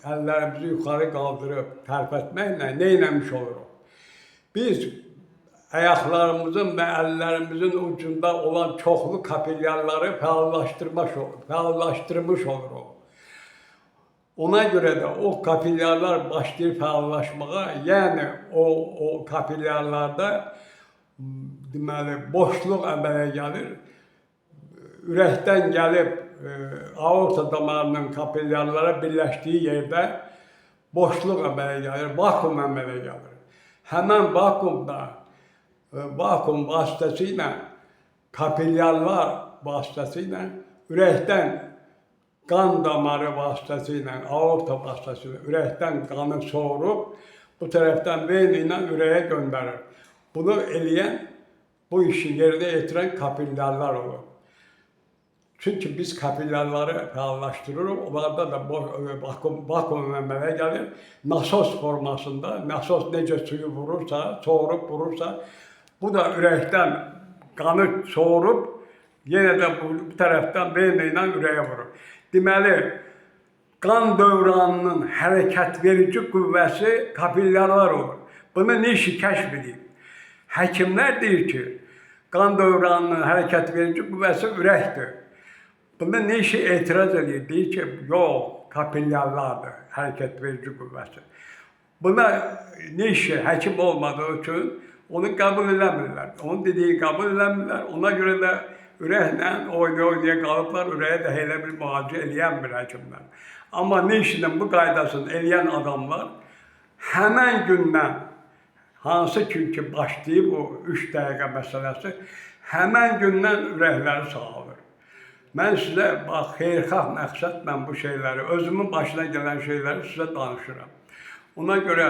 əllərimizi yuxarı qaldırıb tərpətməklə nə etmiş oluruq? Biz ayaqlarımızın və əllərimizin ucunda olan çoxlu kapilyarları fəallaşdırmış oluruq. Ona görə də o kapilyarlar başlayır fəallaşmağa, yəni o kapilyarlarda deməli boşluq əmələ gəlir. Ürəkdən gəlib aorta damarının kapilyarlara birləşdiyi yerdə boşluq əmələ gəlir, vakuum əmələ gəlir. Həmən vakuum vasitəsilə, kapilyarlar vasitəsilə, ürəkdən qan damarı vasitəsilə, aorta vasitəsilə ürəkdən qanı soğurub, bu tərəfdən vena ilə ürəyə göndərir. Bunu eləyən, bu işi yerinə yetirən kapilyarlar olur. Çünki biz kapilyarları fəallaşdırırıq, onlarda da vakuum əmələ gəlir. Nasos formasında, nasos necə suyu vurursa, soğurub vurursa, bu da ürəkdən qanı soğurub, yenə də bu tərəfdən vena ilə ürəyə vurur. Deməli, qan dövranının hərəkət verici qüvvəsi kapilyarlar olur. Bunu nə işi kəşf edib? Həkimlər deyir ki, qan dövranının hərəkət verici qüvvəsi ürəkdir. Bunda ne işe etiraz ediyor? Deyir ki, yok, kapilyarlardır hərəkət verici qüvvəsi. Buna ne işe həkim olmadığı üçün onu qəbul eləmirlər. Onun dediğini qəbul eləmirlər. Ona görə də ürəklə oynaya qalıblar, ürəyə də elə bir müalicə eləyənmir həkimlər. Amma ne işinin bu qaydasını eləyən adamlar həmən gündən, hansı ki başlayıb o 3 dəqiqə məsələsi, həmən gündən ürəkləri sağalır. Mən sizə, bax, xeyirxah məqsədlə bu şeyləri, özümün başına gələn şeyləri sizə danışıram. Ona görə,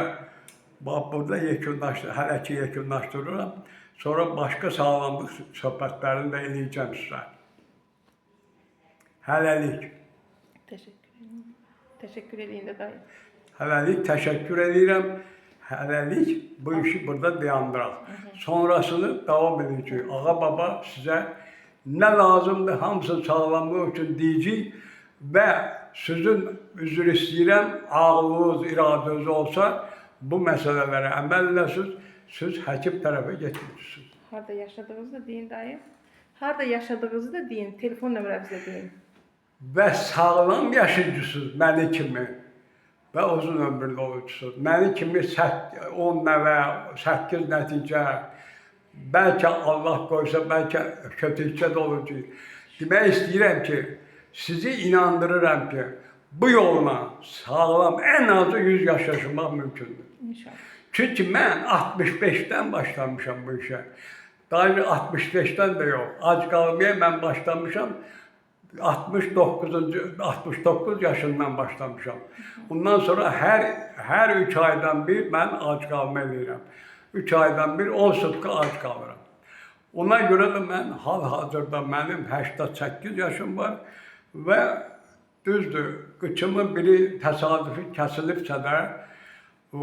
bax, burada hələ ki yekunlaşdırıram. Sonra başqa sağlamlıq söhbətlərini də eləyəcəm sizə. Hələlik. Teşekkür edeyim de dayı. Hələlik təşəkkür edirəm. Hələlik bu işi burada dayandıraq. Sonrasını davam edəcək. Ağa baba sizə nə lazımdır, hamısı sağlamlıq üçün deyəcək və sizin üzr istəyirəm, ağlınız, iradınız olsa bu məsələlərə əməl edəsiniz, siz həkim tərəfə getmişsiniz. Harada yaşadığınızı da deyin dayı. Harada yaşadığınızı da deyin, telefon nömrənizi də deyin. Və sağlam yaşayıcısınız məni kimi və uzun ömürlü olursunuz. Məni kimi 10 nəvə, 8 nəticə, bəlkə Allah qoysa, bəlkə kötükçə də olacaq. Demək istəyirəm ki, sizi inandırıram ki, bu yolla sağlam ən azı 100 yaş yaşamaq mümkündür. İnşallah. Çünki mən 65-dən başlamışam bu işə. Daha 65-dən də yox. Ac qalmaya mən başlamışam. 69 yaşından başlamışam. Bundan sonra hər 3 aydan bir mən ac qalma eləyirəm. 3 aydan bir 10 sutka ac qalıram. Ona görə də mən hal-hazırda mənim 88 yaşım var və düzdür, qıçımın biri təsadüfi kəsilibsə də o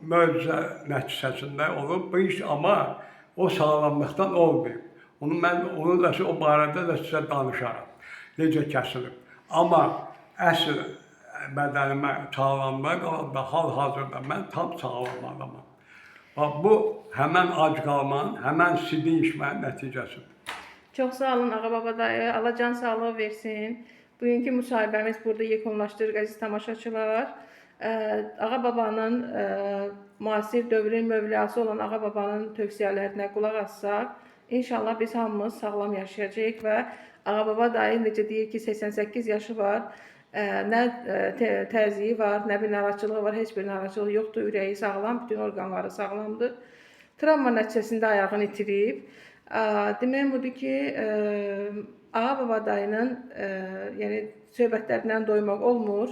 möcüzə nəticəsində olub bu iş, amma o sağlamlıqdan olmayıb. Onu da o barədə də sizə danışaram. Necə kəsilib. Amma əsl bədənimə sağlamlığa qalanda hal-hazırda mən tam sağlam adamam. Bu həmən ac qalmanın, həmən sidin içmənin nəticəsidir. Çox sağ olun ağa baba dayı. Allah can sağlığı versin. Bugünkü müsahibəmiz burada yekunlaşdırır əziz tamaşaçılar. Ağa babanın müasir dövrün mövləsi olan ağa babanın tövsiyələrinə qulaq assaq, İnşallah biz hamımız sağlam yaşayacağıq və ağa baba dayı necə deyir ki 88 yaşı var, nə təzyiyi var, nə bir narahatçılığı var, heç bir narahatçılığı yoxdur, ürəyi sağlam, bütün orqanları sağlamdır. Travma nəticəsində ayağını itirib. Deməyim budur ki, ağa baba dayının yəni söhbətlərindən doymaq olmur.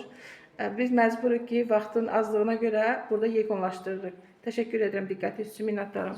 Biz məcburuq ki, vaxtın azlığına görə burada yekunlaşdırırıq. Təşəkkür edirəm diqqətiniz üçün, minnətdaram.